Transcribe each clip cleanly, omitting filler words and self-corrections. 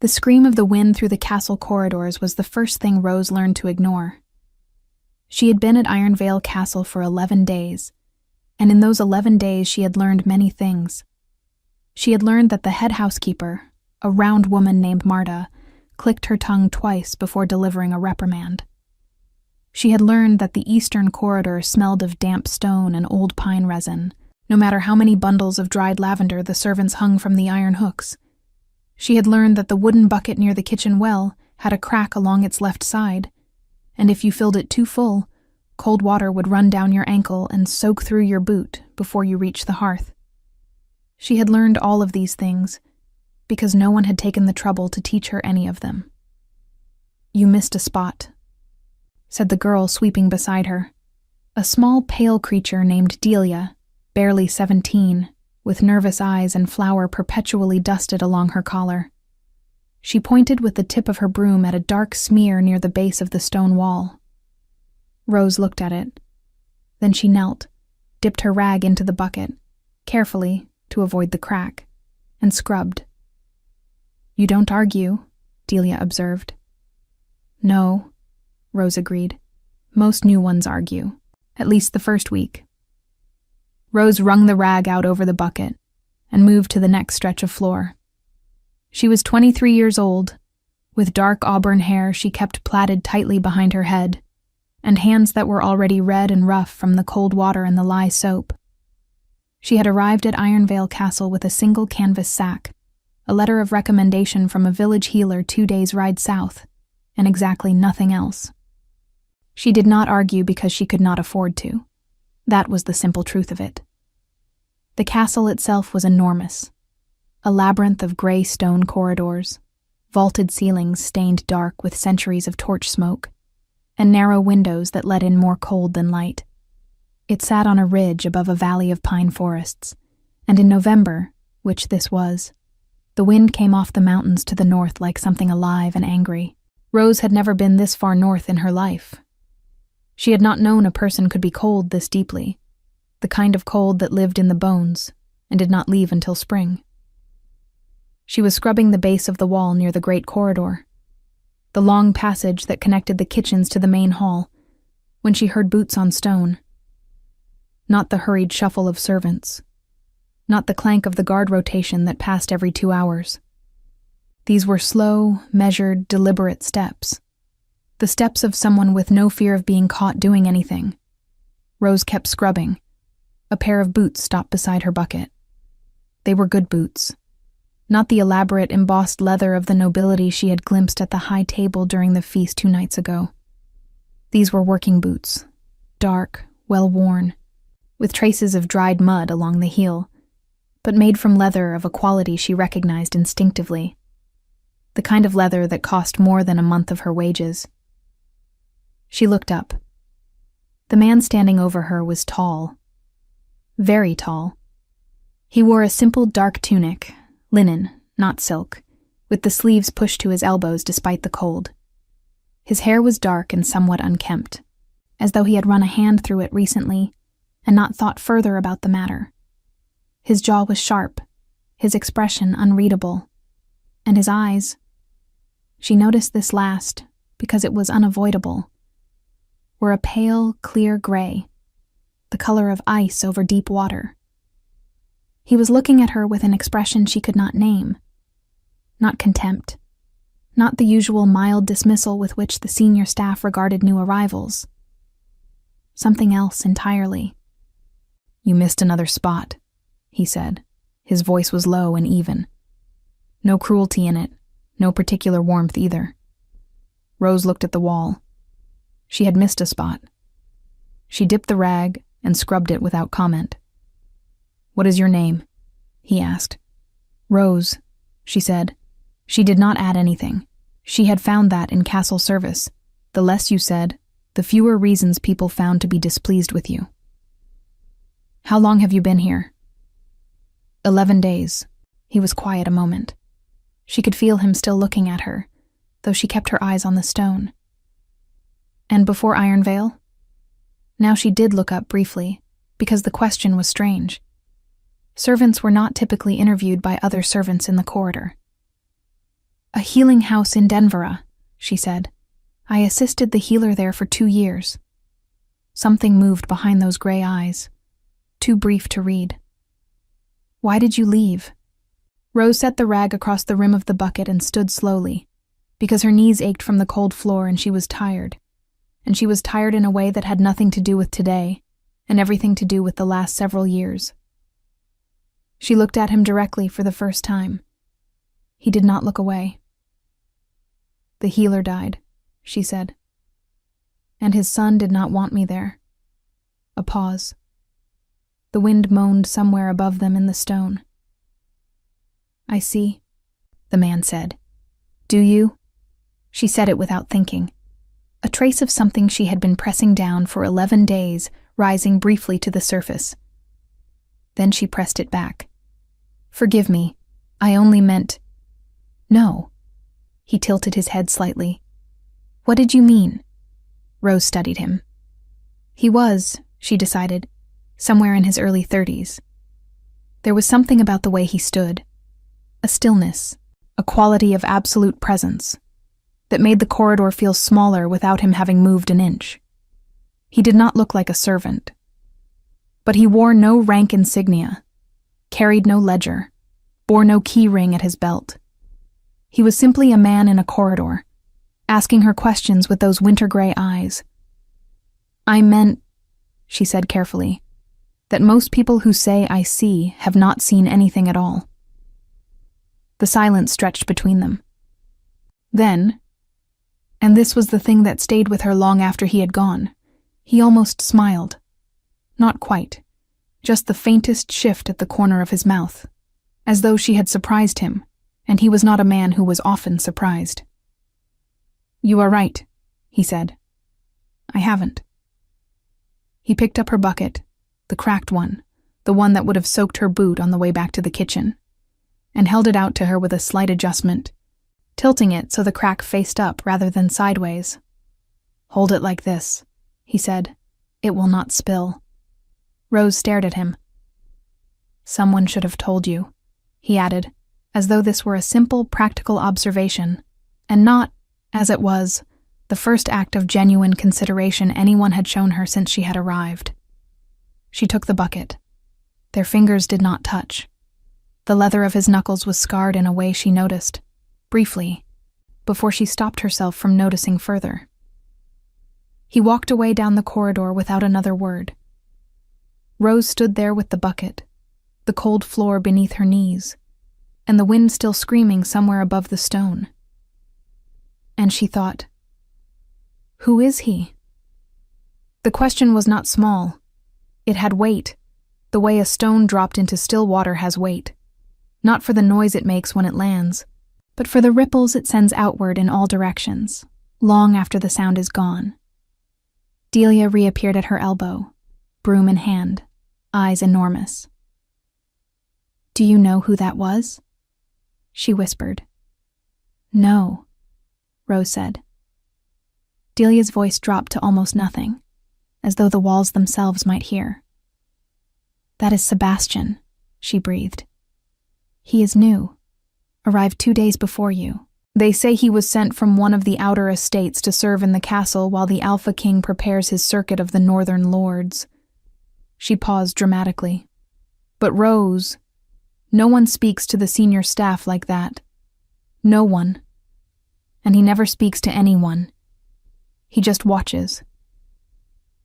The scream of the wind through the castle corridors was the first thing Rose learned to ignore. She had been at Ironvale Castle for 11 days, and in those 11 days she had learned many things. She had learned that the head housekeeper, a round woman named Marta, clicked her tongue twice before delivering a reprimand. She had learned that the eastern corridor smelled of damp stone and old pine resin, no matter how many bundles of dried lavender the servants hung from the iron hooks. She had learned that the wooden bucket near the kitchen well had a crack along its left side, and if you filled it too full, cold water would run down your ankle and soak through your boot before you reached the hearth. She had learned all of these things because no one had taken the trouble to teach her any of them. "You missed a spot," said the girl sweeping beside her. A small, pale creature named Delia, barely 17, with nervous eyes and flour perpetually dusted along her collar. She pointed with the tip of her broom at a dark smear near the base of the stone wall. Rose looked at it. Then she knelt, dipped her rag into the bucket, carefully to avoid the crack, and scrubbed. "You don't argue," Delia observed. "No," Rose agreed. "Most new ones argue, at least the first week." Rose wrung the rag out over the bucket and moved to the next stretch of floor. She was 23 years old. With dark auburn hair she kept plaited tightly behind her head, and hands that were already red and rough from the cold water and the lye soap. She had arrived at Ironvale Castle with a single canvas sack, a letter of recommendation from a village healer 2 days' ride south, and exactly nothing else. She did not argue because she could not afford to. That was the simple truth of it. The castle itself was enormous, a labyrinth of gray stone corridors, vaulted ceilings stained dark with centuries of torch smoke, and narrow windows that let in more cold than light. It sat on a ridge above a valley of pine forests, and in November, which this was, the wind came off the mountains to the north like something alive and angry. Rose had never been this far north in her life. She had not known a person could be cold this deeply, the kind of cold that lived in the bones and did not leave until spring. She was scrubbing the base of the wall near the great corridor, the long passage that connected the kitchens to the main hall, when she heard boots on stone. Not the hurried shuffle of servants, not the clank of the guard rotation that passed every 2 hours. These were slow, measured, deliberate steps. The steps of someone with no fear of being caught doing anything. Rose kept scrubbing. A pair of boots stopped beside her bucket. They were good boots. Not the elaborate embossed leather of the nobility she had glimpsed at the high table during the feast 2 nights ago. These were working boots, dark, well-worn, with traces of dried mud along the heel, but made from leather of a quality she recognized instinctively. The kind of leather that cost more than a month of her wages. She looked up. The man standing over her was tall. Very tall. He wore a simple dark tunic, linen, not silk, with the sleeves pushed to his elbows despite the cold. His hair was dark and somewhat unkempt, as though he had run a hand through it recently and not thought further about the matter. His jaw was sharp, his expression unreadable, and his eyes. She noticed this last because it was unavoidable, were a pale, clear gray, the color of ice over deep water. He was looking at her with an expression she could not name. Not contempt. Not the usual mild dismissal with which the senior staff regarded new arrivals. Something else entirely. "You missed another spot," he said. His voice was low and even. No cruelty in it, no particular warmth either. Rose looked at the wall. She had missed a spot. She dipped the rag and scrubbed it without comment. "What is your name?" he asked. "Rose," she said. She did not add anything. She had found that in castle service, the less you said, the fewer reasons people found to be displeased with you. "How long have you been here?" 11 days. He was quiet a moment. She could feel him still looking at her, though she kept her eyes on the stone. "And before Ironvale?" Now she did look up briefly, because the question was strange. Servants were not typically interviewed by other servants in the corridor. "A healing house in Denver," she said. "I assisted the healer there for 2 years." Something moved behind those gray eyes, too brief to read. "Why did you leave?" Rose set the rag across the rim of the bucket and stood slowly, because her knees ached from the cold floor and she was tired. And she was tired in a way that had nothing to do with today, and everything to do with the last several years. She looked at him directly for the first time. He did not look away. "The healer died," she said. "And his son did not want me there." A pause. The wind moaned somewhere above them in the stone. "I see," the man said. "Do you?" She said it without thinking. A trace of something she had been pressing down for 11 days, rising briefly to the surface. Then she pressed it back. "Forgive me. I only meant—" "No." He tilted his head slightly. "What did you mean?" Rose studied him. He was, she decided, somewhere in his early 30s. There was something about the way he stood. A stillness, a quality of absolute presence, that made the corridor feel smaller without him having moved an inch. He did not look like a servant. But he wore no rank insignia, carried no ledger, bore no key ring at his belt. He was simply a man in a corridor, asking her questions with those winter-gray eyes. "I meant," she said carefully, "that most people who say I see have not seen anything at all." The silence stretched between them. Then, and this was the thing that stayed with her long after he had gone, he almost smiled. Not quite, just the faintest shift at the corner of his mouth, as though she had surprised him, and he was not a man who was often surprised. "You are right," he said. "I haven't." He picked up her bucket, the cracked one, the one that would have soaked her boot on the way back to the kitchen, and held it out to her with a slight adjustment, tilting it so the crack faced up rather than sideways. "Hold it like this," he said. "It will not spill." Rose stared at him. "Someone should have told you," he added, as though this were a simple, practical observation, and not, as it was, the first act of genuine consideration anyone had shown her since she had arrived. She took the bucket. Their fingers did not touch. The leather of his knuckles was scarred in a way she noticed, briefly, before she stopped herself from noticing further. He walked away down the corridor without another word. Rose stood there with the bucket, the cold floor beneath her knees, and the wind still screaming somewhere above the stone. And she thought, who is he? The question was not small. It had weight, the way a stone dropped into still water has weight, not for the noise it makes when it lands, but for the ripples it sends outward in all directions, long after the sound is gone. Delia reappeared at her elbow, broom in hand, eyes enormous. "Do you know who that was?" she whispered. "No," Rose said. Delia's voice dropped to almost nothing, as though the walls themselves might hear. "That is Sebastian," she breathed. "He is new, arrived 2 days before you. They say he was sent from one of the outer estates to serve in the castle while the AlphaKing prepares his circuit of the northern lords." She paused dramatically. "But Rose, no one speaks to the senior staff like that. No one. And he never speaks to anyone. He just watches."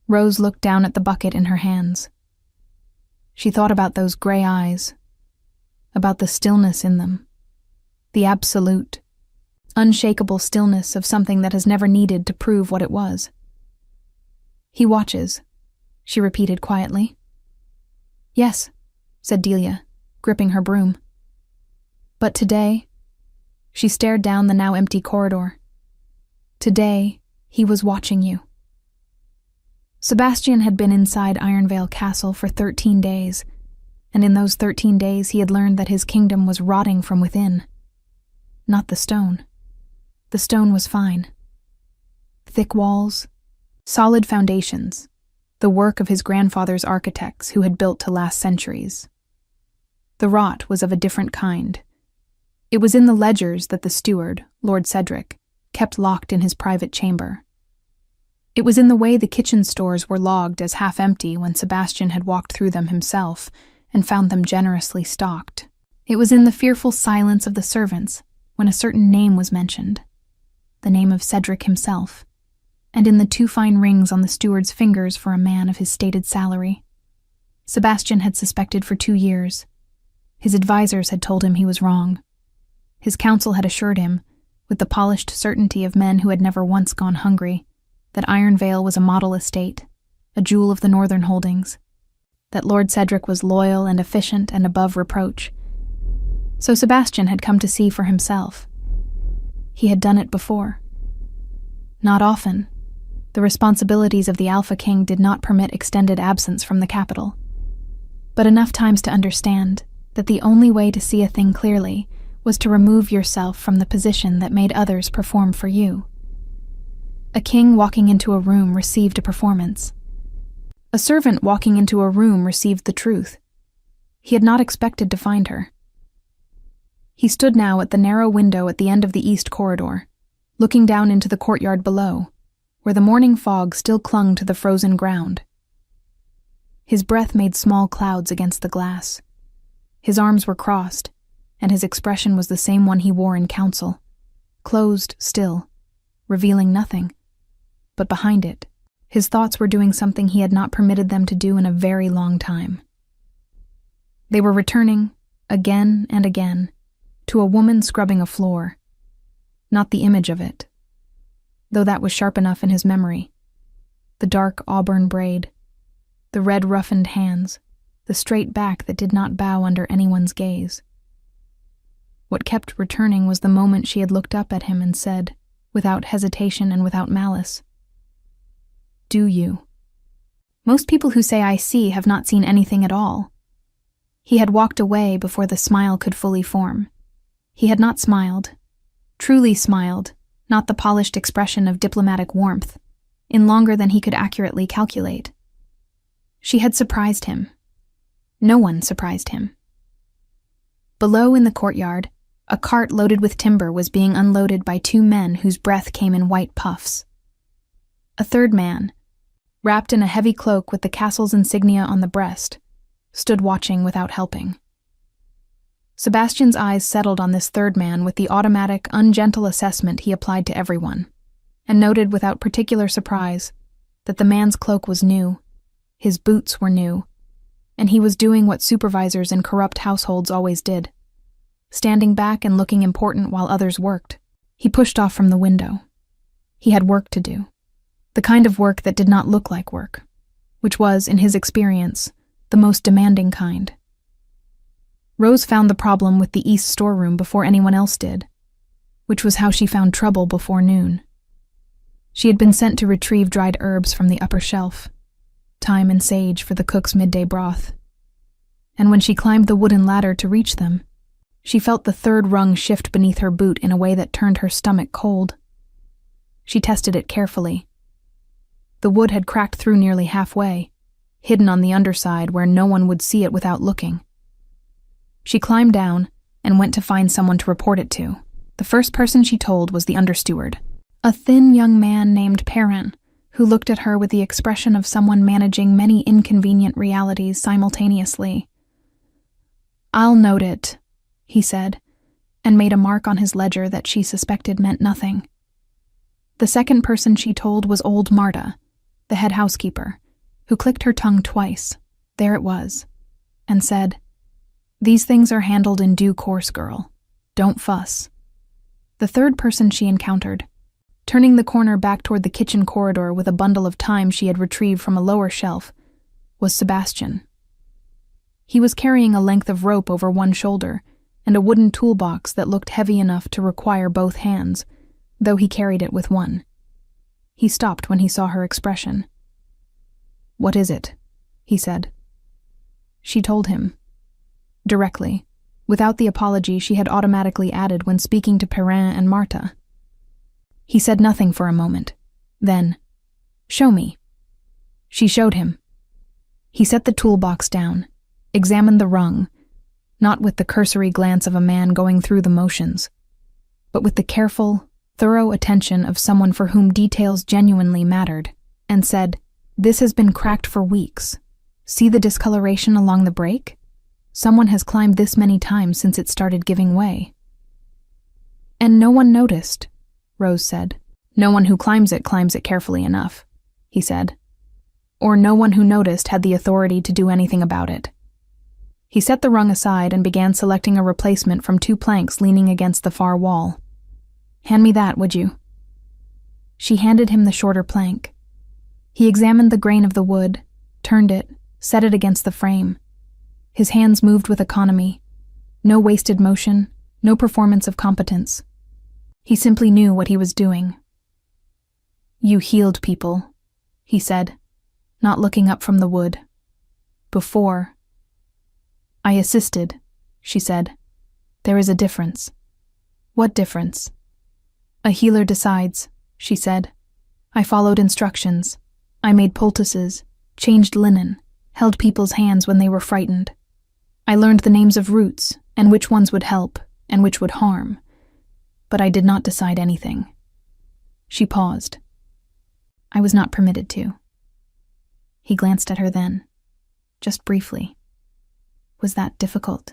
Rose looked down at the bucket in her hands. She thought about those gray eyes, about the stillness in them, the absolute, unshakable stillness of something that has never needed to prove what it was. "He watches," she repeated quietly. "Yes," said Delia, gripping her broom. "But today," she stared down the now empty corridor. "Today, he was watching you." Sebastian had been inside Ironvale Castle for 13 days, and in those 13 days he had learned that his kingdom was rotting from within. Not the stone. The stone was fine. Thick walls, solid foundations, the work of his grandfather's architects who had built to last centuries. The rot was of a different kind. It was in the ledgers that the steward, Lord Cedric, kept locked in his private chamber. It was in the way the kitchen stores were logged as half-empty when Sebastian had walked through them himself and found them generously stocked. It was in the fearful silence of the servants when a certain name was mentioned, the name of Cedric himself, and in the 2 fine rings on the steward's fingers for a man of his stated salary. Sebastian had suspected for 2 years. His advisors had told him he was wrong. His counsel had assured him, with the polished certainty of men who had never once gone hungry, that Iron Vale was a model estate, a jewel of the northern holdings, that Lord Cedric was loyal and efficient and above reproach. So Sebastian had come to see for himself. He had done it before. Not often. The responsibilities of the AlphaKing did not permit extended absence from the capital, but enough times to understand that the only way to see a thing clearly was to remove yourself from the position that made others perform for you. A king walking into a room received a performance. A servant walking into a room received the truth. He had not expected to find her. He stood now at the narrow window at the end of the east corridor, looking down into the courtyard below, where the morning fog still clung to the frozen ground. His breath made small clouds against the glass. His arms were crossed, and his expression was the same one he wore in council, closed still, revealing nothing. But behind it, his thoughts were doing something he had not permitted them to do in a very long time. They were returning, again and again, to a woman scrubbing a floor. Not the image of it, though that was sharp enough in his memory. The dark auburn braid, the red roughened hands, the straight back that did not bow under anyone's gaze. What kept returning was the moment she had looked up at him and said, without hesitation and without malice, "Do you?" Most people who say "I see" have not seen anything at all. He had walked away before the smile could fully form. He had not smiled, truly smiled, not the polished expression of diplomatic warmth, in longer than he could accurately calculate. She had surprised him. No one surprised him. Below in the courtyard, a cart loaded with timber was being unloaded by 2 men whose breath came in white puffs. A third man, wrapped in a heavy cloak with the castle's insignia on the breast, stood watching without helping. Sebastian's eyes settled on this third man with the automatic, ungentle assessment he applied to everyone, and noted without particular surprise that the man's cloak was new, his boots were new, and he was doing what supervisors in corrupt households always did, standing back and looking important while others worked. He pushed off from the window. He had work to do, the kind of work that did not look like work, which was, in his experience, the most demanding kind. Rose found the problem with the east storeroom before anyone else did, which was how she found trouble before noon. She had been sent to retrieve dried herbs from the upper shelf, thyme and sage for the cook's midday broth, and when she climbed the wooden ladder to reach them, she felt the third rung shift beneath her boot in a way that turned her stomach cold. She tested it carefully. The wood had cracked through nearly halfway, hidden on the underside where no one would see it without looking. She climbed down and went to find someone to report it to. The first person she told was the understeward, a thin young man named Perrin, who looked at her with the expression of someone managing many inconvenient realities simultaneously. "I'll note it," he said, and made a mark on his ledger that she suspected meant nothing. The second person she told was old Marta, the head housekeeper, who clicked her tongue twice, there it was, and said, "These things are handled in due course, girl. Don't fuss." The third person she encountered, turning the corner back toward the kitchen corridor with a bundle of thyme she had retrieved from a lower shelf, was Sebastian. He was carrying a length of rope over one shoulder and a wooden toolbox that looked heavy enough to require both hands, though he carried it with one. He stopped when he saw her expression. "What is it?" he said. She told him. Directly, without the apology she had automatically added when speaking to Perrin and Marta. He said nothing for a moment. Then, "Show me." She showed him. He set the toolbox down, examined the rung, not with the cursory glance of a man going through the motions, but with the careful, thorough attention of someone for whom details genuinely mattered, and said, "This has been cracked for weeks. See the discoloration along the break? Someone has climbed this many times since it started giving way." "And no one noticed," Rose said. "No one who climbs it carefully enough," he said. "Or no one who noticed had the authority to do anything about it." He set the rung aside and began selecting a replacement from 2 planks leaning against the far wall. "Hand me that, would you?" She handed him the shorter plank. He examined the grain of the wood, turned it, set it against the frame. His hands moved with economy. No wasted motion, no performance of competence. He simply knew what he was doing. "You healed people," he said, not looking up from the wood. "Before." "I assisted," she said. "There is a difference." "What difference?" "A healer decides," she said. "I followed instructions. I made poultices, changed linen, held people's hands when they were frightened. I learned the names of roots, and which ones would help, and which would harm. But I did not decide anything." She paused. "I was not permitted to." He glanced at her then, just briefly. Was that difficult?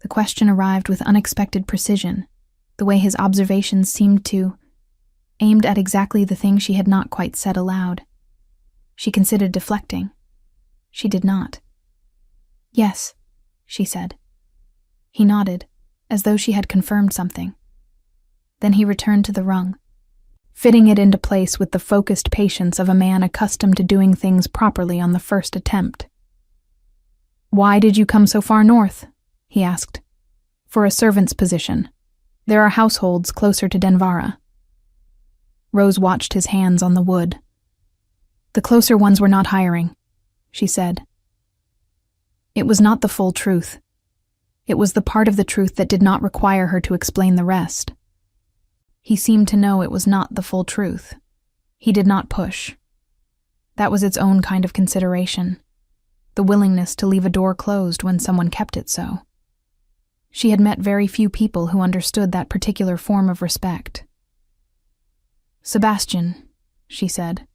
The question arrived with unexpected precision, the way his observations seemed to, aimed at exactly the thing she had not quite said aloud. She considered deflecting. She did not. "Yes," she said. He nodded, as though she had confirmed something. Then he returned to the rung, fitting it into place with the focused patience of a man accustomed to doing things properly on the first attempt. "Why did you come so far north?" he asked. "For a servant's position. There are households closer to Denvara." Rose watched his hands on the wood. "The closer ones were not hiring," she said. It was not the full truth. It was the part of the truth that did not require her to explain the rest. He seemed to know it was not the full truth. He did not push. That was its own kind of consideration, the willingness to leave a door closed when someone kept it so. She had met very few people who understood that particular form of respect. "Sebastian," she said.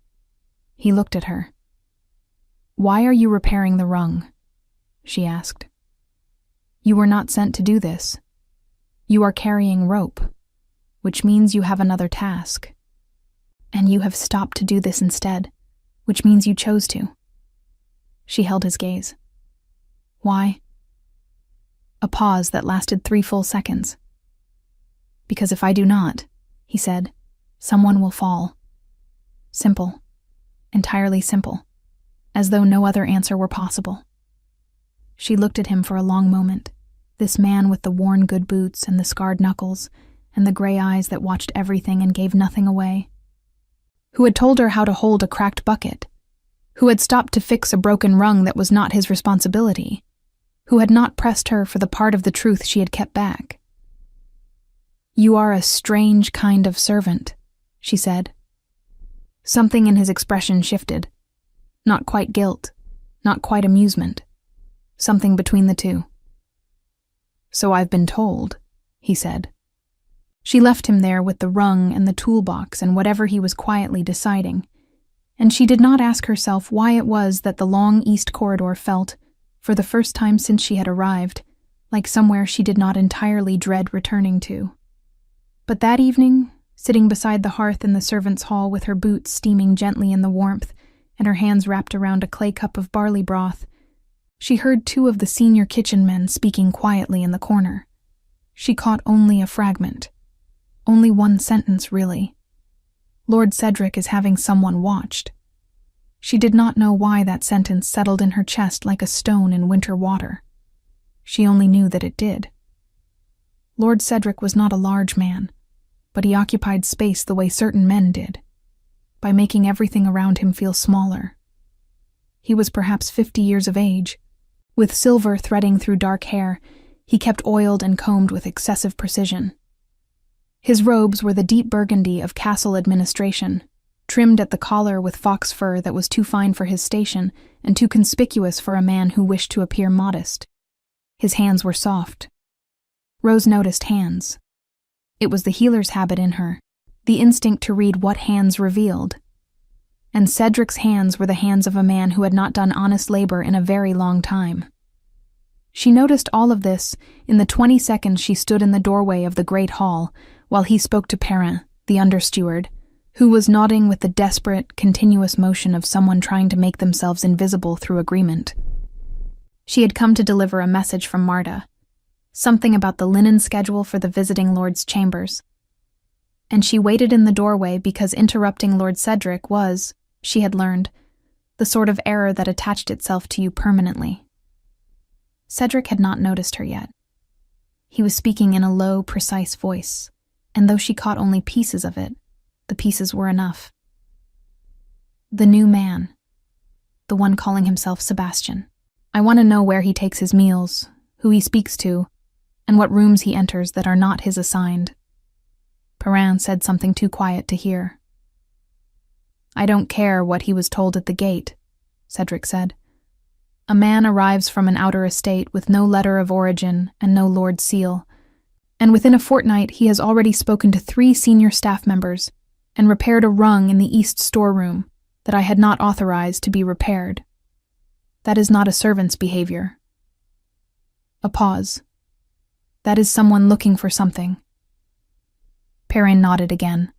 He looked at her. "Why are you repairing the rung?" she asked. "You were not sent to do this. You are carrying rope, which means you have another task. And you have stopped to do this instead, which means you chose to." She held his gaze. "Why?" A pause that lasted 3 full seconds. "Because if I do not," he said, "someone will fall." Simple. Entirely simple. As though no other answer were possible. She looked at him for a long moment, this man with the worn good boots and the scarred knuckles, and the gray eyes that watched everything and gave nothing away. Who had told her how to hold a cracked bucket? Who had stopped to fix a broken rung that was not his responsibility? Who had not pressed her for the part of the truth she had kept back? "You are a strange kind of servant," she said. Something in his expression shifted. Not quite guilt, not quite amusement. Something between the two. "So I've been told," he said. She left him there with the rung and the toolbox and whatever he was quietly deciding, and she did not ask herself why it was that the long east corridor felt, for the first time since she had arrived, like somewhere she did not entirely dread returning to. But that evening, sitting beside the hearth in the servants' hall with her boots steaming gently in the warmth and her hands wrapped around a clay cup of barley broth, she heard 2 of the senior kitchen men speaking quietly in the corner. She caught only a fragment. Only one sentence, really. "Lord Cedric is having someone watched." She did not know why that sentence settled in her chest like a stone in winter water. She only knew that it did. Lord Cedric was not a large man, but he occupied space the way certain men did, by making everything around him feel smaller. He was perhaps 50 years of age. With silver threading through dark hair, he kept oiled and combed with excessive precision. His robes were the deep burgundy of castle administration, trimmed at the collar with fox fur that was too fine for his station and too conspicuous for a man who wished to appear modest. His hands were soft. Rose noticed hands. It was the healer's habit in her, the instinct to read what hands revealed. And Cedric's hands were the hands of a man who had not done honest labor in a very long time. She noticed all of this in the 20 seconds she stood in the doorway of the great hall while he spoke to Perrin, the understeward, who was nodding with the desperate, continuous motion of someone trying to make themselves invisible through agreement. She had come to deliver a message from Marta, something about the linen schedule for the visiting Lord's chambers. And she waited in the doorway because interrupting Lord Cedric was, she had learned, the sort of error that attached itself to you permanently. Cedric had not noticed her yet. He was speaking in a low, precise voice, and though she caught only pieces of it, the pieces were enough. The new man. The one calling himself Sebastian. I want to know where he takes his meals, who he speaks to, and what rooms he enters that are not his assigned. Perrin said something too quiet to hear. I don't care what he was told at the gate, Cedric said. A man arrives from an outer estate with no letter of origin and no lord's seal, and within a fortnight he has already spoken to 3 senior staff members and repaired a rung in the east storeroom that I had not authorized to be repaired. That is not a servant's behavior. A pause. That is someone looking for something. Perrin nodded again.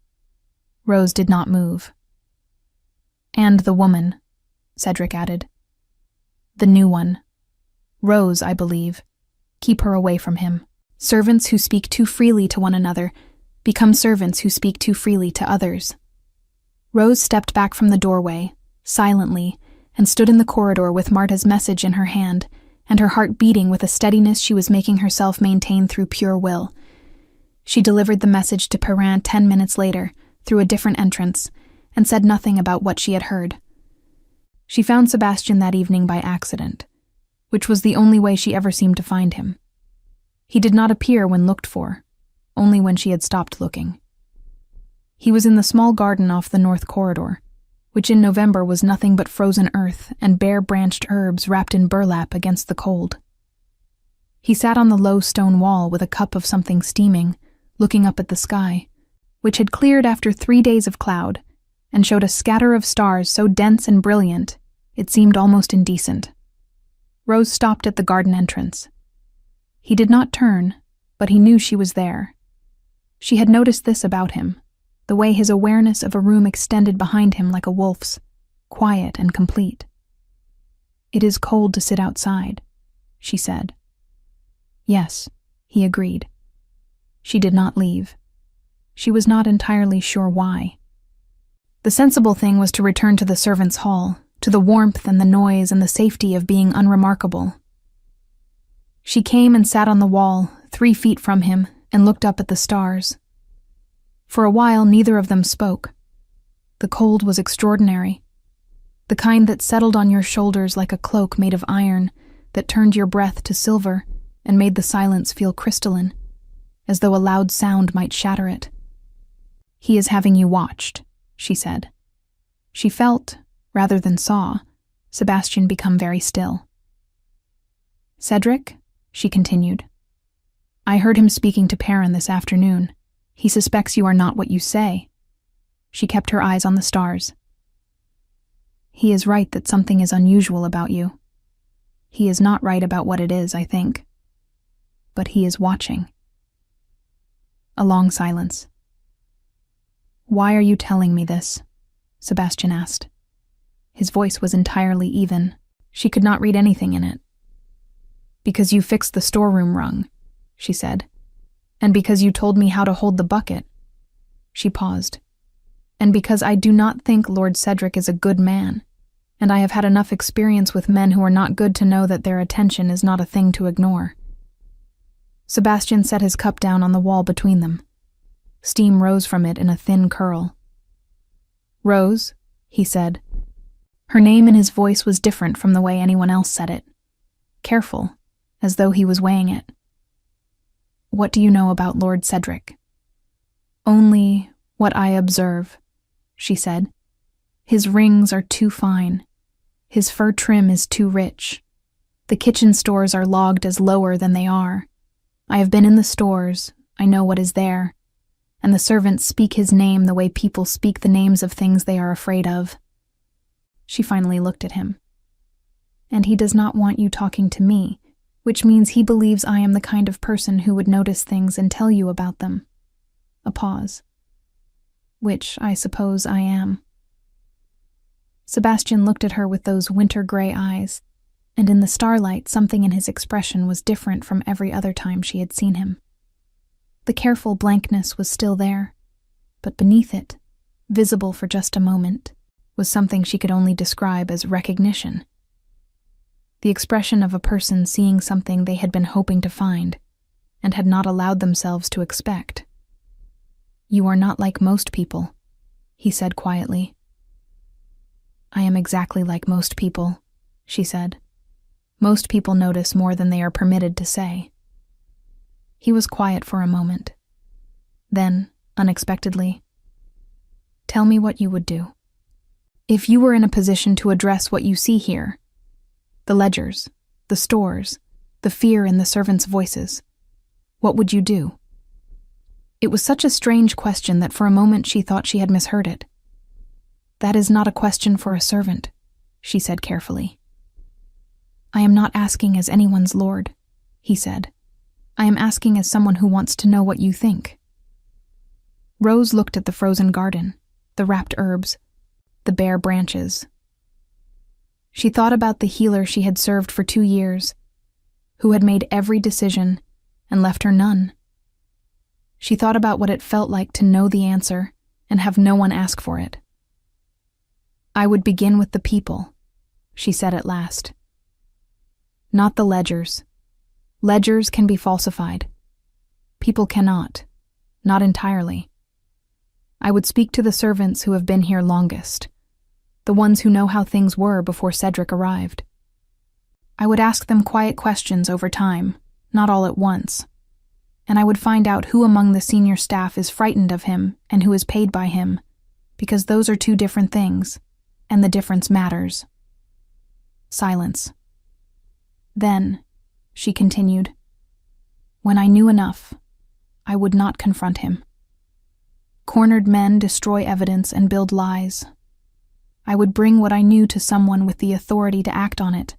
Rose did not move. And the woman, Cedric added. The new one. Rose, I believe. Keep her away from him. Servants who speak too freely to one another become servants who speak too freely to others. Rose stepped back from the doorway, silently, and stood in the corridor with Marta's message in her hand, and her heart beating with a steadiness she was making herself maintain through pure will. She delivered the message to Perrin 10 minutes later, through a different entrance, and said nothing about what she had heard. She found Sebastian that evening by accident, which was the only way she ever seemed to find him. He did not appear when looked for, only when she had stopped looking. He was in the small garden off the north corridor, which in November was nothing but frozen earth and bare-branched herbs wrapped in burlap against the cold. He sat on the low stone wall with a cup of something steaming, looking up at the sky, which had cleared after 3 days of cloud, and showed a scatter of stars so dense and brilliant it seemed almost indecent. Rose stopped at the garden entrance. He did not turn, but he knew she was there. She had noticed this about him, the way his awareness of a room extended behind him like a wolf's, quiet and complete. It is cold to sit outside, she said. Yes, he agreed. She did not leave. She was not entirely sure why. The sensible thing was to return to the servants' hall, to the warmth and the noise and the safety of being unremarkable. She came and sat on the wall, 3 feet from him, and looked up at the stars. For a while neither of them spoke. The cold was extraordinary. The kind that settled on your shoulders like a cloak made of iron, that turned your breath to silver and made the silence feel crystalline, as though a loud sound might shatter it. He is having you watched, she said. She felt, rather than saw, Sebastian become very still. Cedric, she continued. I heard him speaking to Perrin this afternoon. He suspects you are not what you say. She kept her eyes on the stars. He is right that something is unusual about you. He is not right about what it is, I think. But he is watching. A long silence. Why are you telling me this? Sebastian asked. His voice was entirely even. She could not read anything in it. Because you fixed the storeroom rung, she said. And because you told me how to hold the bucket. She paused. And because I do not think Lord Cedric is a good man, and I have had enough experience with men who are not good to know that their attention is not a thing to ignore. Sebastian set his cup down on the wall between them. Steam rose from it in a thin curl. Rose, he said. Her name in his voice was different from the way anyone else said it. Careful, as though he was weighing it. What do you know about Lord Cedric? Only what I observe, she said. His rings are too fine. His fur trim is too rich. The kitchen stores are logged as lower than they are. I have been in the stores, I know what is there, and the servants speak his name the way people speak the names of things they are afraid of. She finally looked at him. And he does not want you talking to me, which means he believes I am the kind of person who would notice things and tell you about them. A pause. Which I suppose I am. Sebastian looked at her with those winter-gray eyes, and in the starlight something in his expression was different from every other time she had seen him. The careful blankness was still there, but beneath it, visible for just a moment, was something she could only describe as recognition. The expression of a person seeing something they had been hoping to find, and had not allowed themselves to expect. "You are not like most people," he said quietly. "I am exactly like most people," she said. "Most people notice more than they are permitted to say." He was quiet for a moment. Then, unexpectedly, "Tell me what you would do. If you were in a position to address what you see here, the ledgers, the stores, the fear in the servants' voices, what would you do?" It was such a strange question that for a moment she thought she had misheard it. "That is not a question for a servant," she said carefully. "I am not asking as anyone's lord," he said. "I am asking as someone who wants to know what you think." Rose looked at the frozen garden, the wrapped herbs, the bare branches. She thought about the healer she had served for 2 years, who had made every decision and left her none. She thought about what it felt like to know the answer and have no one ask for it. "I would begin with the people," she said at last. "Not the ledgers. Ledgers can be falsified. People cannot, not entirely. I would speak to the servants who have been here longest, the ones who know how things were before Cedric arrived. I would ask them quiet questions over time, not all at once, and I would find out who among the senior staff is frightened of him and who is paid by him, because those are 2 different things, and the difference matters." Silence. "Then," she continued, "when I knew enough, I would not confront him. Cornered men destroy evidence and build lies. I would bring what I knew to someone with the authority to act on it,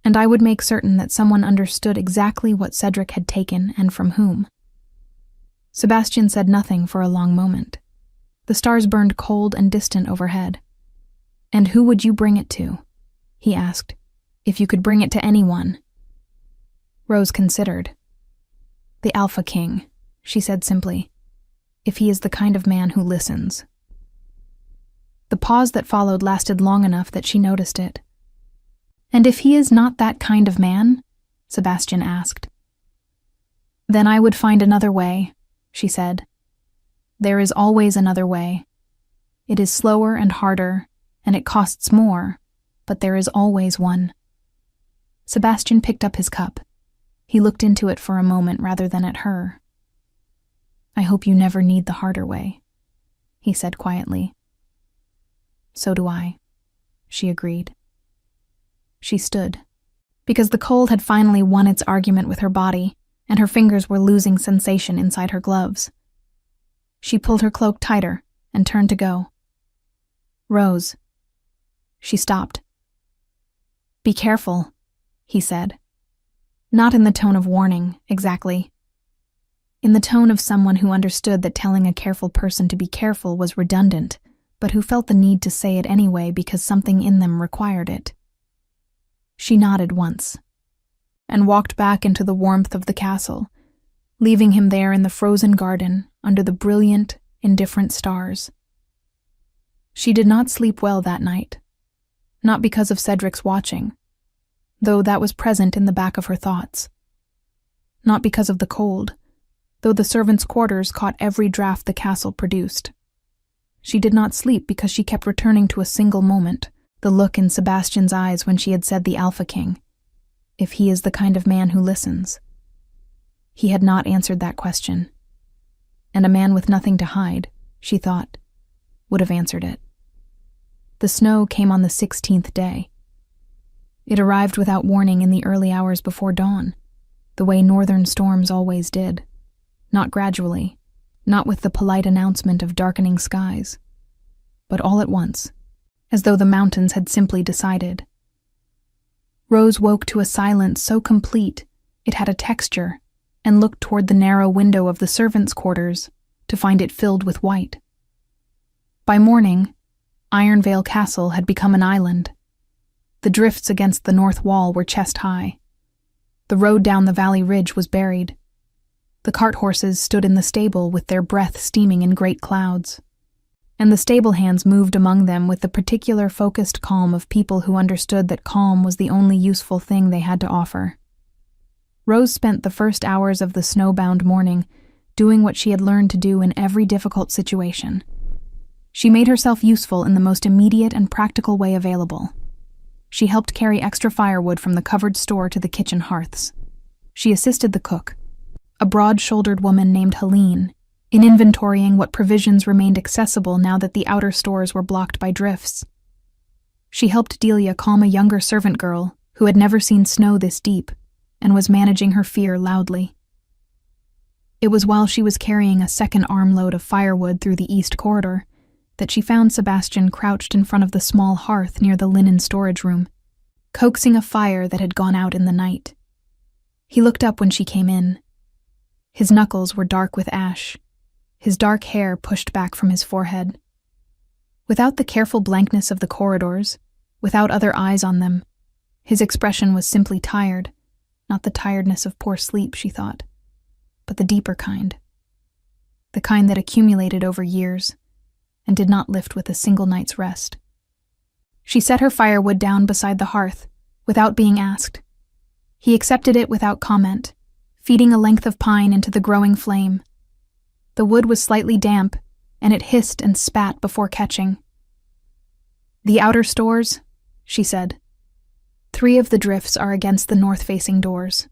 and I would make certain that someone understood exactly what Cedric had taken and from whom." Sebastian said nothing for a long moment. The stars burned cold and distant overhead. "And who would you bring it to?" he asked. "If you could bring it to anyone." Rose considered. "The AlphaKing," she said simply, "if he is the kind of man who listens." The pause that followed lasted long enough that she noticed it. "And if he is not that kind of man?" Sebastian asked. "Then I would find another way," she said. "There is always another way. It is slower and harder, and it costs more, but there is always one." Sebastian picked up his cup. He looked into it for a moment rather than at her. "I hope you never need the harder way," he said quietly. "So do I," she agreed. She stood, because the cold had finally won its argument with her body, and her fingers were losing sensation inside her gloves. She pulled her cloak tighter and turned to go. "Rose." She stopped. "Be careful," he said. Not in the tone of warning, exactly. In the tone of someone who understood that telling a careful person to be careful was redundant, but who felt the need to say it anyway because something in them required it. She nodded once, and walked back into the warmth of the castle, leaving him there in the frozen garden under the brilliant, indifferent stars. She did not sleep well that night, not because of Cedric's watching, though that was present in the back of her thoughts. Not because of the cold, though the servants' quarters caught every draft the castle produced. She did not sleep because she kept returning to a single moment, the look in Sebastian's eyes when she had said the AlphaKing, if he is the kind of man who listens. He had not answered that question, and a man with nothing to hide, she thought, would have answered it. The snow came on the 16th day. It arrived without warning in the early hours before dawn, the way northern storms always did. Not gradually, not with the polite announcement of darkening skies, but all at once, as though the mountains had simply decided. Rose woke to a silence so complete it had a texture, and looked toward the narrow window of the servants' quarters to find it filled with white. By morning, Ironvale Castle had become an island. The drifts against the north wall were chest-high. The road down the valley ridge was buried. The cart horses stood in the stable with their breath steaming in great clouds, and the stable hands moved among them with the particular focused calm of people who understood that calm was the only useful thing they had to offer. Rose spent the first hours of the snowbound morning doing what she had learned to do in every difficult situation. She made herself useful in the most immediate and practical way available. She helped carry extra firewood from the covered store to the kitchen hearths. She assisted the cook, a broad-shouldered woman named Helene, in inventorying what provisions remained accessible now that the outer stores were blocked by drifts. She helped Delia calm a younger servant girl who had never seen snow this deep and was managing her fear loudly. It was while she was carrying a second armload of firewood through the east corridor that she found Sebastian crouched in front of the small hearth near the linen storage room, coaxing a fire that had gone out in the night. He looked up when she came in. His knuckles were dark with ash, his dark hair pushed back from his forehead. Without the careful blankness of the corridors, without other eyes on them, his expression was simply tired, not the tiredness of poor sleep, she thought, but the deeper kind. The kind that accumulated over years and did not lift with a single night's rest. She set her firewood down beside the hearth, without being asked. He accepted it without comment, feeding a length of pine into the growing flame. The wood was slightly damp, and it hissed and spat before catching. "The outer stores," she said. "3 of the drifts are against the north-facing doors.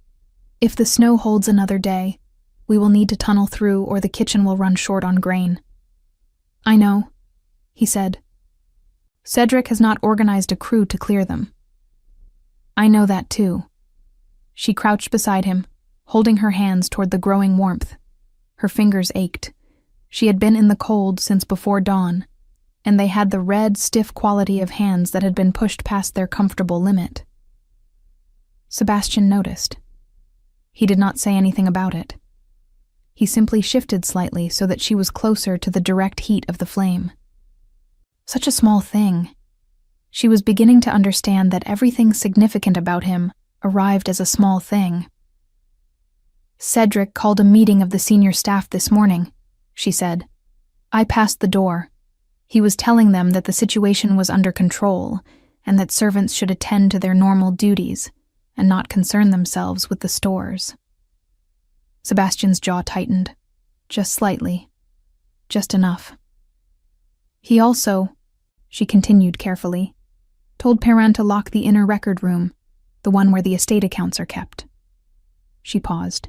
If the snow holds another day, we will need to tunnel through or the kitchen will run short on grain." "I know," he said. "Cedric has not organized a crew to clear them." "I know that too." She crouched beside him, holding her hands toward the growing warmth. Her fingers ached. She had been in the cold since before dawn, and they had the red, stiff quality of hands that had been pushed past their comfortable limit. Sebastian noticed. He did not say anything about it. He simply shifted slightly so that she was closer to the direct heat of the flame. Such a small thing. She was beginning to understand that everything significant about him arrived as a small thing. "Cedric called a meeting of the senior staff this morning," she said. "I passed the door. He was telling them that the situation was under control and that servants should attend to their normal duties and not concern themselves with the stores." Sebastian's jaw tightened, just slightly, just enough. "He also," she continued carefully, "told Perrin to lock the inner record room, the one where the estate accounts are kept." She paused.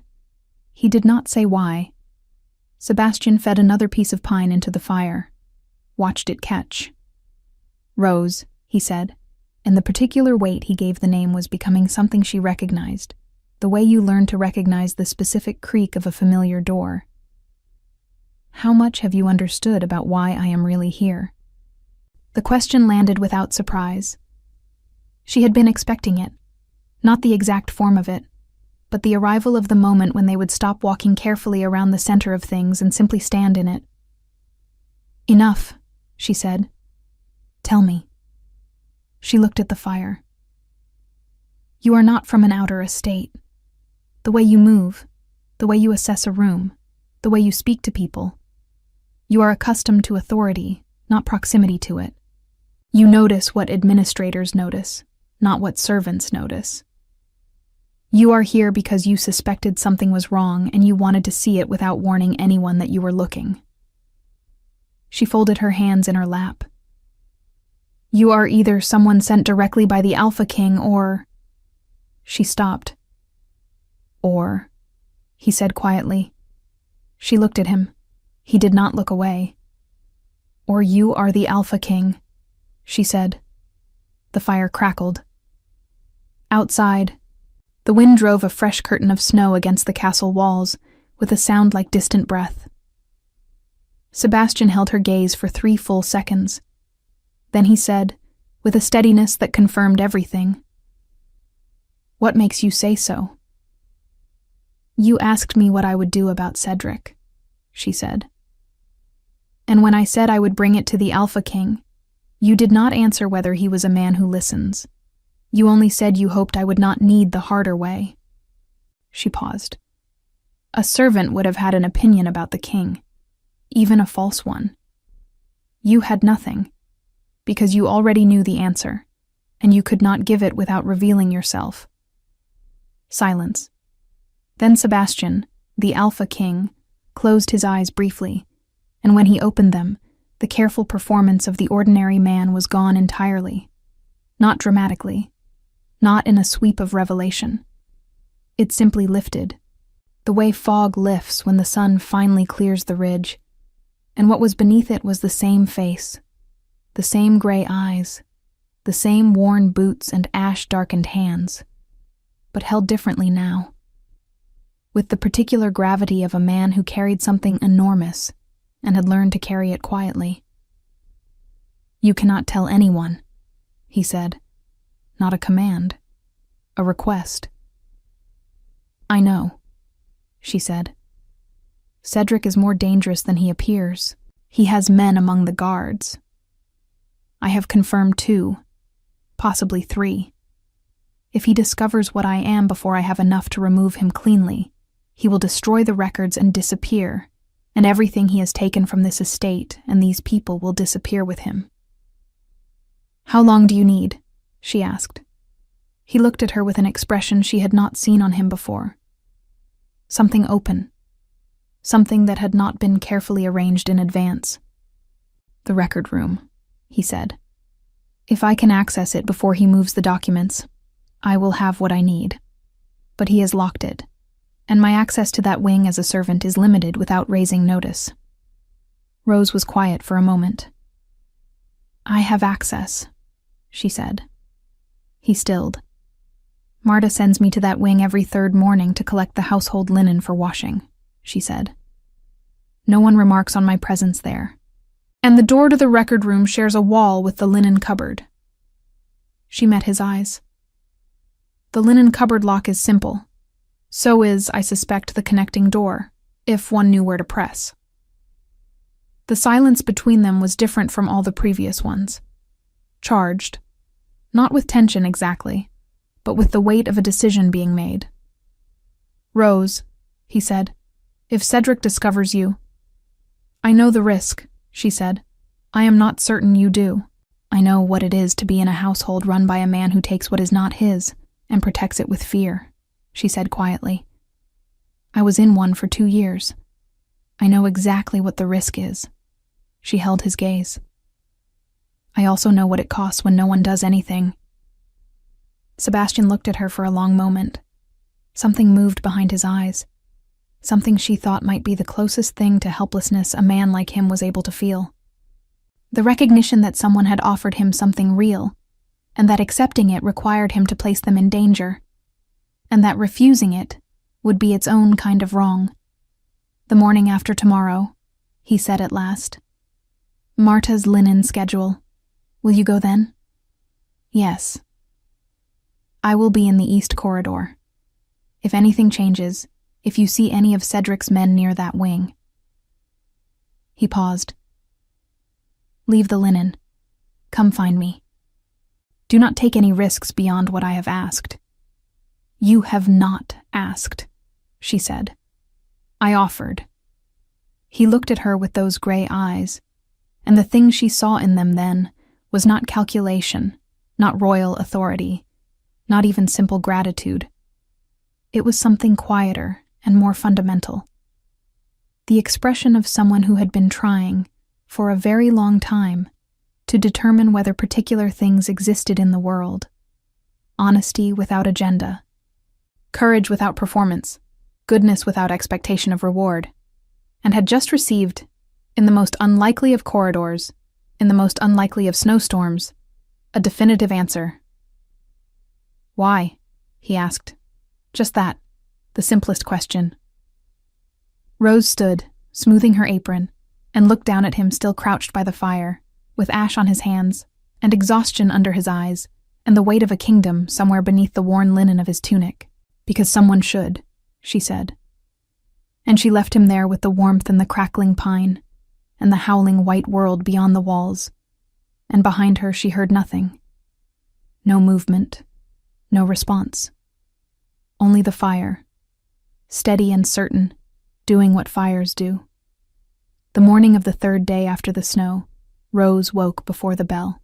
He did not say why. Sebastian fed another piece of pine into the fire, watched it catch. "Rose," he said, and the particular weight he gave the name was becoming something she recognized, the way you learn to recognize the specific creak of a familiar door. "How much have you understood about why I am really here?" The question landed without surprise. She had been expecting it, not the exact form of it, but the arrival of the moment when they would stop walking carefully around the center of things and simply stand in it. "Enough," she said. "Tell me." She looked at the fire. "You are not from an outer estate. The way you move, the way you assess a room, the way you speak to people. You are accustomed to authority, not proximity to it. You notice what administrators notice, not what servants notice. You are here because you suspected something was wrong and you wanted to see it without warning anyone that you were looking." She folded her hands in her lap. "You are either someone sent directly by the AlphaKing or—" She stopped. "Or," he said quietly. She looked at him. He did not look away. "Or you are the AlphaKing," she said. The fire crackled. Outside, the wind drove a fresh curtain of snow against the castle walls with a sound like distant breath. Sebastian held her gaze for 3 full seconds. Then he said, with a steadiness that confirmed everything, "What makes you say so?" "You asked me what I would do about Cedric," she said. "And when I said I would bring it to the AlphaKing, you did not answer whether he was a man who listens. You only said you hoped I would not need the harder way." She paused. A servant would have had an opinion about the king, even a false one. You had nothing, because you already knew the answer, and you could not give it without revealing yourself. Silence. Then Sebastian, the AlphaKing, closed his eyes briefly, and when he opened them, the careful performance of the ordinary man was gone entirely. Not dramatically, not in a sweep of revelation. It simply lifted, the way fog lifts when the sun finally clears the ridge, and what was beneath it was the same face, the same gray eyes, the same worn boots and ash-darkened hands, but held differently now, with the particular gravity of a man who carried something enormous and had learned to carry it quietly. "You cannot tell anyone," he said. "Not a command, a request." "I know," she said. "Cedric is more dangerous than he appears. He has men among the guards. I have confirmed 2, possibly 3. If he discovers what I am before I have enough to remove him cleanly, he will destroy the records and disappear, and everything he has taken from this estate and these people will disappear with him." "How long do you need?" she asked. He looked at her with an expression she had not seen on him before. Something open. Something that had not been carefully arranged in advance. "The record room," he said. "If I can access it before he moves the documents, I will have what I need. But he has locked it, and my access to that wing as a servant is limited without raising notice." Rose was quiet for a moment. "I have access," she said. He stilled. "Marta sends me to that wing every 3rd morning to collect the household linen for washing," she said. "No one remarks on my presence there. And the door to the record room shares a wall with the linen cupboard." She met his eyes. "The linen cupboard lock is simple. So is, I suspect, the connecting door, if one knew where to press." The silence between them was different from all the previous ones. Charged. Not with tension exactly, but with the weight of a decision being made. "Rose," he said, "if Cedric discovers you—" "I know the risk," she said. "I am not certain you do. I know what it is to be in a household run by a man who takes what is not his and protects it with fear," she said quietly. "I was in one for 2 years. I know exactly what the risk is." She held his gaze. "I also know what it costs when no one does anything." Sebastian looked at her for a long moment. Something moved behind his eyes. Something she thought might be the closest thing to helplessness a man like him was able to feel. The recognition that someone had offered him something real, and that accepting it required him to place them in danger, and that refusing it would be its own kind of wrong. "The morning after tomorrow," he said at last. "Marta's linen schedule. Will you go then?" "Yes." "I will be in the east corridor. If anything changes, if you see any of Cedric's men near that wing." He paused. "Leave the linen. Come find me. Do not take any risks beyond what I have asked." "You have not asked," she said. "I offered." He looked at her with those gray eyes, and the thing she saw in them then was not calculation, not royal authority, not even simple gratitude. It was something quieter and more fundamental. The expression of someone who had been trying, for a very long time, to determine whether particular things existed in the world. Honesty without agenda. Courage without performance. Goodness without expectation of reward. And had just received, in the most unlikely of corridors, in the most unlikely of snowstorms, a definitive answer. "Why?" he asked. Just that, the simplest question. Rose stood, smoothing her apron, and looked down at him still crouched by the fire, with ash on his hands, and exhaustion under his eyes, and the weight of a kingdom somewhere beneath the worn linen of his tunic. Because someone should, she said. And she left him there with the warmth and the crackling pine, and the howling white world beyond the walls, and behind her she heard nothing. No movement, no response. Only the fire, steady and certain, doing what fires do. The morning of the third day after the snow, Rose woke before the bell.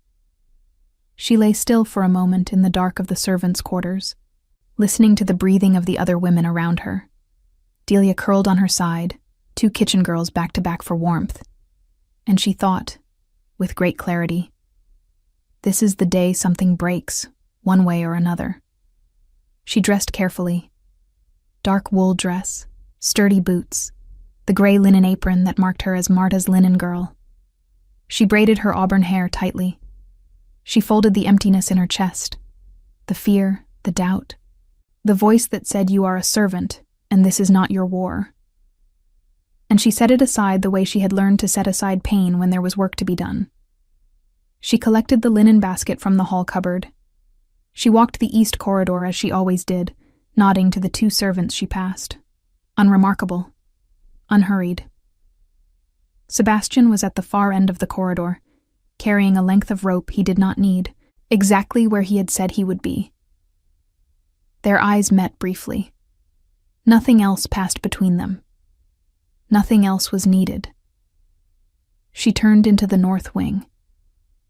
She lay still for a moment in the dark of the servants' quarters, listening to the breathing of the other women around her. Delia curled on her side, 2 kitchen girls back to back for warmth, and she thought, with great clarity, this is the day something breaks, one way or another. She dressed carefully. Dark wool dress, sturdy boots, the gray linen apron that marked her as Marta's linen girl. She braided her auburn hair tightly. She folded the emptiness in her chest, the fear, the doubt, the voice that said you are a servant and this is not your war. And she set it aside the way she had learned to set aside pain when there was work to be done. She collected the linen basket from the hall cupboard. She walked the east corridor as she always did, nodding to the 2 servants she passed. Unremarkable. Unhurried. Sebastian was at the far end of the corridor, carrying a length of rope he did not need, exactly where he had said he would be. Their eyes met briefly. Nothing else passed between them. Nothing else was needed. She turned into the north wing.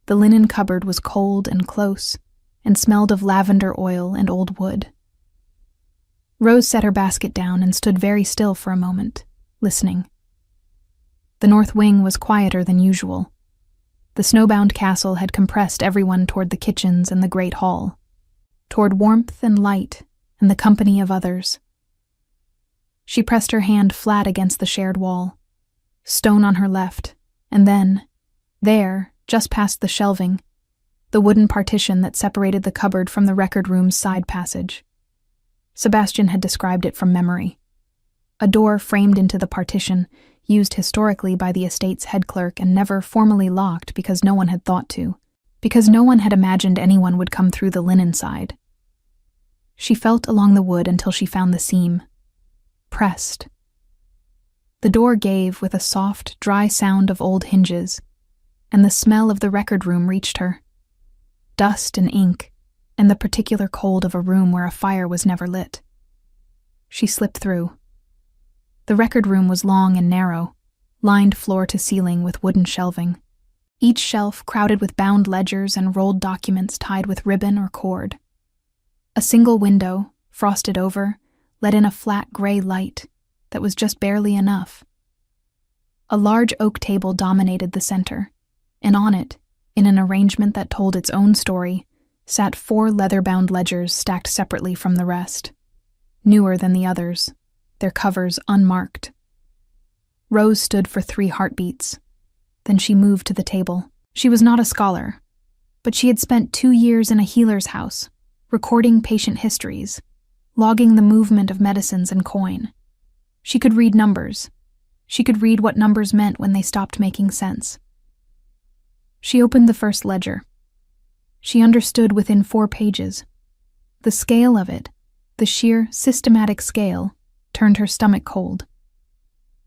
The linen cupboard was cold and close, and smelled of lavender oil and old wood. Rose set her basket down and stood very still for a moment, listening. The north wing was quieter than usual. The snowbound castle had compressed everyone toward the kitchens and the great hall, toward warmth and light and the company of others. She pressed her hand flat against the shared wall, stone on her left, and then, there, just past the shelving, the wooden partition that separated the cupboard from the record room's side passage. Sebastian had described it from memory. A door framed into the partition, used historically by the estate's head clerk and never formally locked because no one had thought to, because no one had imagined anyone would come through the linen side. She felt along the wood until she found the seam. Pressed. The door gave with a soft, dry sound of old hinges, and the smell of the record room reached her. Dust and ink, and the particular cold of a room where a fire was never lit. She slipped through. The record room was long and narrow, lined floor to ceiling with wooden shelving, each shelf crowded with bound ledgers and rolled documents tied with ribbon or cord. A single window, frosted over, let in a flat gray light that was just barely enough. A large oak table dominated the center, and on it, in an arrangement that told its own story, sat 4 leather-bound ledgers stacked separately from the rest, newer than the others, their covers unmarked. Rose stood for 3 heartbeats. Then she moved to the table. She was not a scholar, but she had spent 2 years in a healer's house, recording patient histories, logging the movement of medicines and coin. She could read numbers. She could read what numbers meant when they stopped making sense. She opened the first ledger. She understood within 4 pages. The scale of it, the sheer, systematic scale, turned her stomach cold.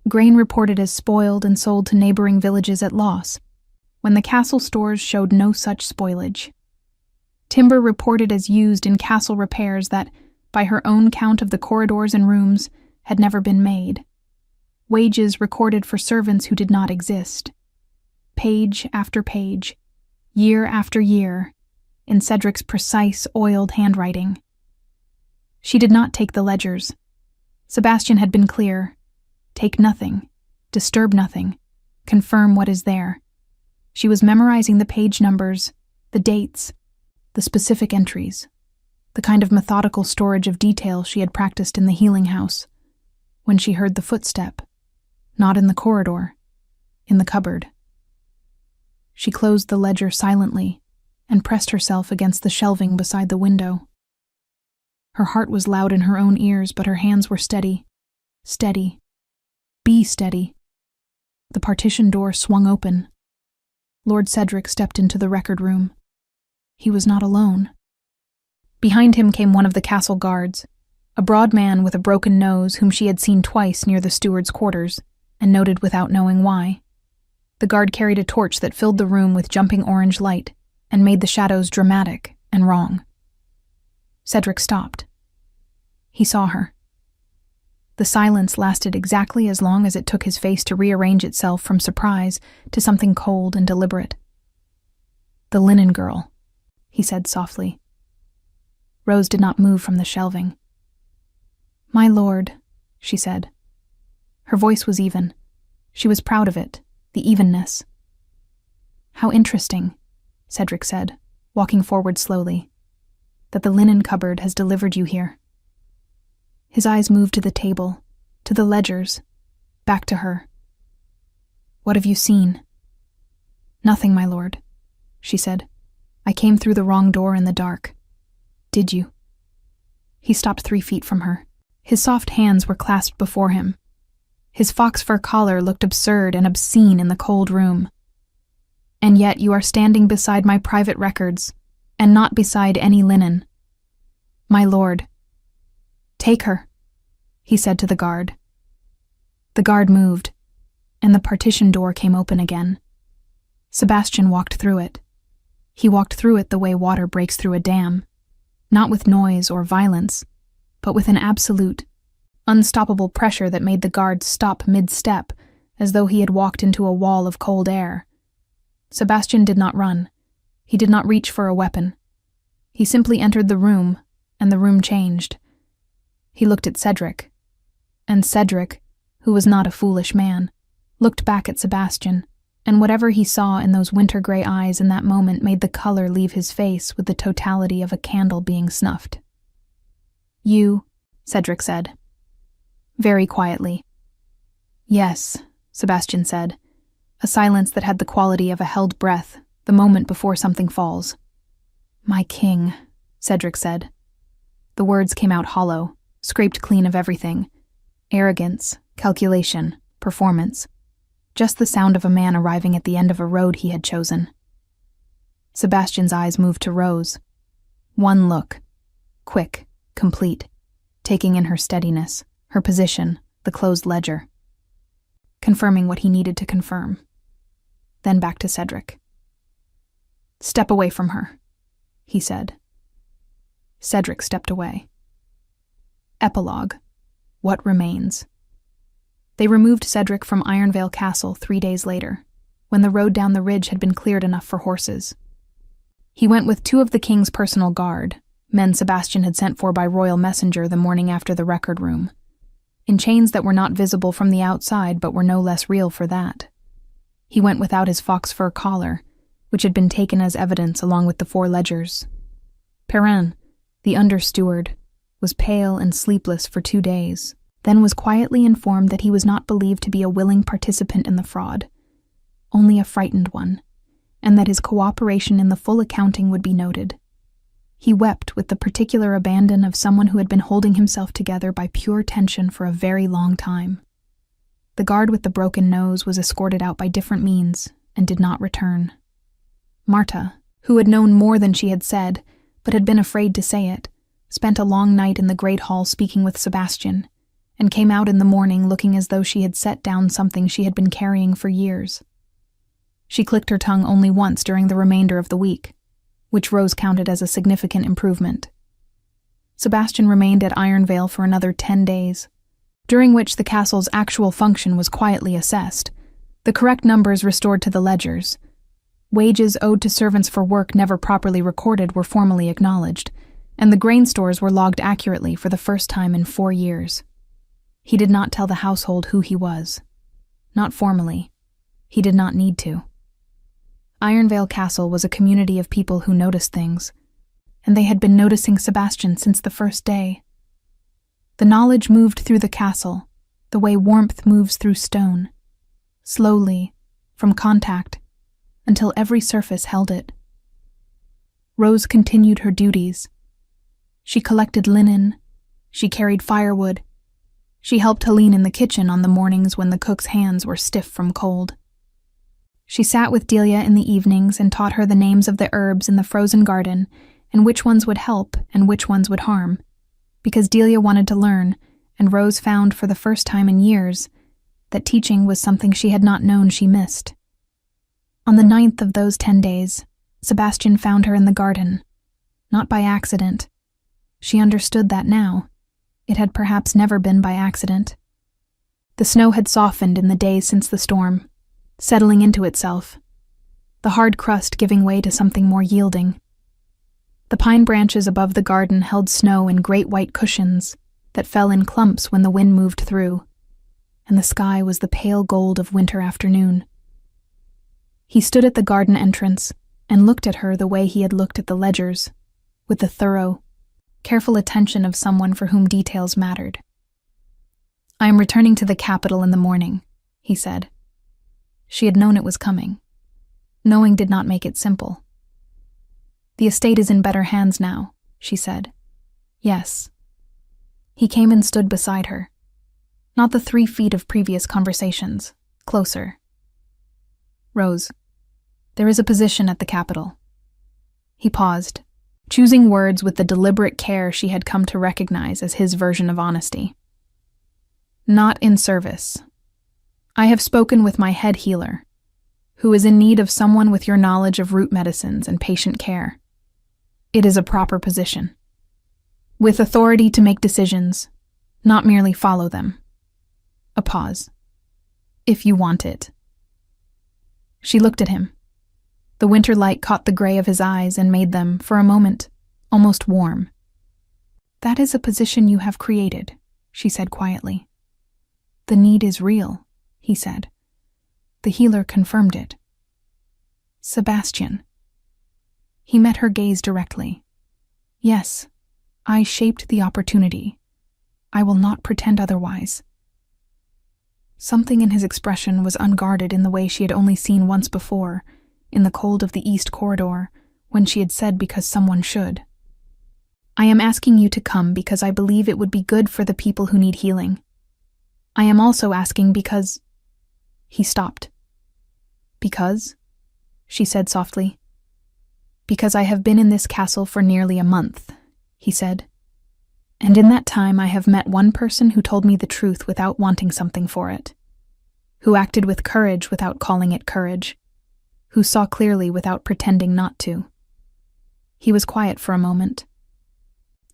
Grain reported as spoiled and sold to neighboring villages at loss, when the castle stores showed no such spoilage. Timber reported as used in castle repairs that, by her own count of the corridors and rooms, had never been made. Wages recorded for servants who did not exist. Page after page, year after year, in Cedric's precise, oiled handwriting. She did not take the ledgers. Sebastian had been clear. Take nothing, disturb nothing, confirm what is there. She was memorizing the page numbers, the dates, the specific entries, the kind of methodical storage of detail she had practiced in the healing house, when she heard the footstep, not in the corridor, in the cupboard. She closed the ledger silently and pressed herself against the shelving beside the window. Her heart was loud in her own ears, but her hands were steady. Steady. Be steady. The partition door swung open. Lord Cedric stepped into the record room. He was not alone. Behind him came one of the castle guards, a broad man with a broken nose whom she had seen twice near the steward's quarters, and noted without knowing why. The guard carried a torch that filled the room with jumping orange light and made the shadows dramatic and wrong. Cedric stopped. He saw her. The silence lasted exactly as long as it took his face to rearrange itself from surprise to something cold and deliberate. "The linen girl," he said softly. Rose did not move from the shelving. "My lord," she said. Her voice was even. She was proud of it, the evenness. "How interesting," Cedric said, walking forward slowly, "that the linen cupboard has delivered you here." His eyes moved to the table, to the ledgers, back to her. "What have you seen?" "Nothing, my lord," she said. "I came through the wrong door in the dark." "Did you?" He stopped 3 feet from her. His soft hands were clasped before him. His fox fur collar looked absurd and obscene in the cold room. "And yet you are standing beside my private records, and not beside any linen." "My lord." "Take her," he said to the guard. The guard moved, and the partition door came open again. Sebastian walked through it. He walked through it the way water breaks through a dam, not with noise or violence, but with an absolute, unstoppable pressure that made the guard stop mid-step, as though he had walked into a wall of cold air. Sebastian did not run. He did not reach for a weapon. He simply entered the room, and the room changed. He looked at Cedric, and Cedric, who was not a foolish man, looked back at Sebastian, and whatever he saw in those winter-gray eyes in that moment made the color leave his face with the totality of a candle being snuffed. "You," Cedric said, very quietly. "Yes," Sebastian said, a silence that had the quality of a held breath, the moment before something falls. "My king," Cedric said. The words came out hollow, scraped clean of everything. Arrogance, calculation, performance. Just the sound of a man arriving at the end of a road he had chosen. Sebastian's eyes moved to Rose. One look. Quick, complete, taking in her steadiness, her position, the closed ledger. Confirming what he needed to confirm. Then back to Cedric. "Step away from her," he said. Cedric stepped away. Epilogue. What remains? They removed Cedric from Ironvale Castle 3 days later, when the road down the ridge had been cleared enough for horses. He went with 2 of the king's personal guard, men Sebastian had sent for by royal messenger the morning after the record room, in chains that were not visible from the outside but were no less real for that. He went without his fox fur collar, which had been taken as evidence along with the 4 ledgers. Perrin, the under-steward, was pale and sleepless for 2 days, then was quietly informed that he was not believed to be a willing participant in the fraud, only a frightened one, and that his cooperation in the full accounting would be noted. He wept with the particular abandon of someone who had been holding himself together by pure tension for a very long time. The guard with the broken nose was escorted out by different means and did not return. Marta, who had known more than she had said, but had been afraid to say it, spent a long night in the great hall speaking with Sebastian, and came out in the morning looking as though she had set down something she had been carrying for years. She clicked her tongue only once during the remainder of the week, which Rose counted as a significant improvement. Sebastian remained at Ironvale for another 10 days, during which the castle's actual function was quietly assessed, the correct numbers restored to the ledgers. Wages owed to servants for work never properly recorded were formally acknowledged, and the grain stores were logged accurately for the first time in 4 years. He did not tell the household who he was. Not formally. He did not need to. Ironvale Castle was a community of people who noticed things, and they had been noticing Sebastian since the first day. The knowledge moved through the castle, the way warmth moves through stone, slowly, from contact, until every surface held it. Rose continued her duties. She collected linen. She carried firewood. She helped Helene in the kitchen on the mornings when the cook's hands were stiff from cold. She sat with Delia in the evenings and taught her the names of the herbs in the frozen garden and which ones would help and which ones would harm, because Delia wanted to learn, and Rose found for the first time in years that teaching was something she had not known she missed. On the 9th of those 10 days, Sebastian found her in the garden, not by accident. She understood that now. It had perhaps never been by accident. The snow had softened in the days since the storm, settling into itself, the hard crust giving way to something more yielding. The pine branches above the garden held snow in great white cushions that fell in clumps when the wind moved through, and the sky was the pale gold of winter afternoon. He stood at the garden entrance and looked at her the way he had looked at the ledgers, with the thorough, careful attention of someone for whom details mattered. "I am returning to the capital in the morning," he said. She had known it was coming. Knowing did not make it simple. "The estate is in better hands now," she said. "Yes." He came and stood beside her. Not the 3 feet of previous conversations, closer. "Rose, there is a position at the capital." He paused, choosing words with the deliberate care she had come to recognize as his version of honesty. "Not in service. I have spoken with my head healer, who is in need of someone with your knowledge of root medicines and patient care. It is a proper position, with authority to make decisions, not merely follow them." A pause. "If you want it." She looked at him. The winter light caught the gray of his eyes and made them, for a moment, almost warm. "That is a position you have created," she said quietly. "The need is real," he said. The healer confirmed it. "Sebastian." He met her gaze directly. "Yes, I shaped the opportunity. I will not pretend otherwise." Something in his expression was unguarded in the way she had only seen once before, in the cold of the East Corridor, when she had said because someone should. "I am asking you to come because I believe it would be good for the people who need healing. I am also asking because—" He stopped. "Because?" she said softly. "Because I have been in this castle for nearly a month," he said. "And in that time I have met one person who told me the truth without wanting something for it, who acted with courage without calling it courage, who saw clearly without pretending not to." He was quiet for a moment.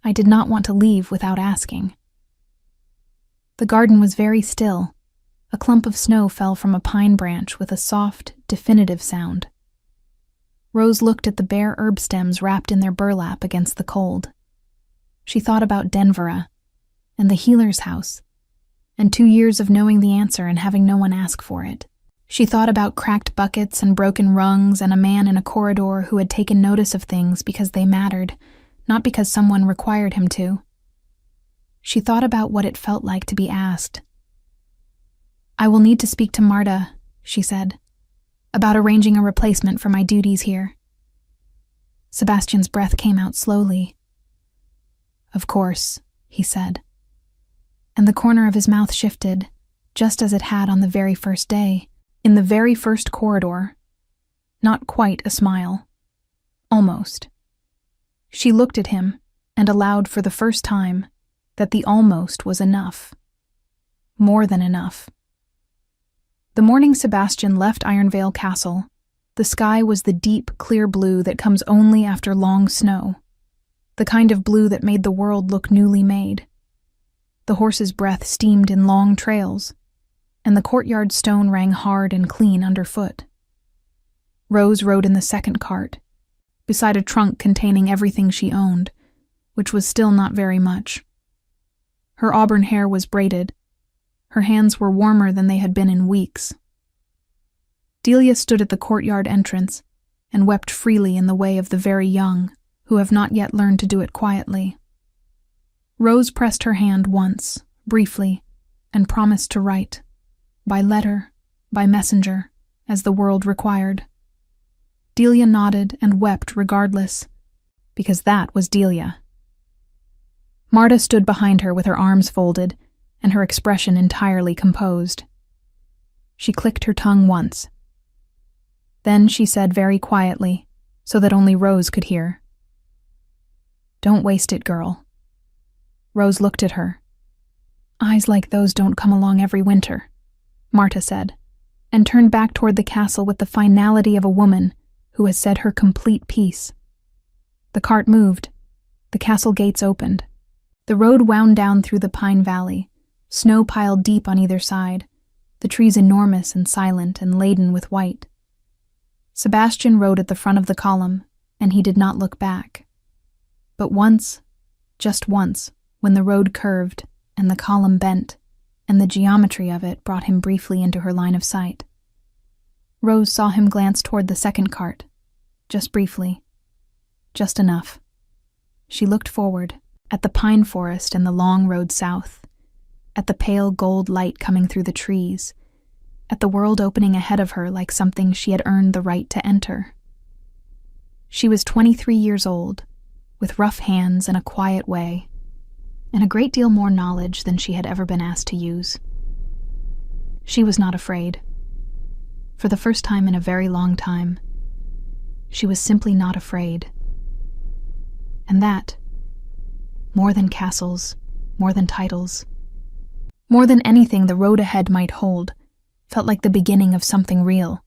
"I did not want to leave without asking." The garden was very still. A clump of snow fell from a pine branch with a soft, definitive sound. Rose looked at the bare herb stems wrapped in their burlap against the cold. She thought about Denvera, and the healer's house, and 2 years of knowing the answer and having no one ask for it. She thought about cracked buckets and broken rungs and a man in a corridor who had taken notice of things because they mattered, not because someone required him to. She thought about what it felt like to be asked. "I will need to speak to Marta," she said, "about arranging a replacement for my duties here." Sebastian's breath came out slowly. "Of course," he said. And the corner of his mouth shifted, just as it had on the very first day, in the very first corridor. Not quite a smile. Almost. She looked at him and allowed for the first time that the almost was enough. More than enough. The morning Sebastian left Ironvale Castle, the sky was the deep, clear blue that comes only after long snow, the kind of blue that made the world look newly made. The horse's breath steamed in long trails, and the courtyard stone rang hard and clean underfoot. Rose rode in the second cart, beside a trunk containing everything she owned, which was still not very much. Her auburn hair was braided. Her hands were warmer than they had been in weeks. Delia stood at the courtyard entrance and wept freely in the way of the very young, who have not yet learned to do it quietly. Rose pressed her hand once, briefly, and promised to write, by letter, by messenger, as the world required. Delia nodded and wept regardless, because that was Delia. Marta stood behind her with her arms folded and her expression entirely composed. She clicked her tongue once. Then she said very quietly, so that only Rose could hear, "Don't waste it, girl." Rose looked at her. "Eyes like those don't come along every winter," Marta said, and turned back toward the castle with the finality of a woman who has said her complete piece. The cart moved. The castle gates opened. The road wound down through the pine valley, snow piled deep on either side, the trees enormous and silent and laden with white. Sebastian rode at the front of the column, and he did not look back. But once, just once, when the road curved and the column bent, and the geometry of it brought him briefly into her line of sight. Rose saw him glance toward the second cart, just briefly, just enough. She looked forward, at the pine forest and the long road south, at the pale gold light coming through the trees, at the world opening ahead of her like something she had earned the right to enter. She was 23 years old, with rough hands and a quiet way, and a great deal more knowledge than she had ever been asked to use. She was not afraid. For the first time in a very long time, she was simply not afraid. And that, more than castles, more than titles, more than anything the road ahead might hold, felt like the beginning of something real.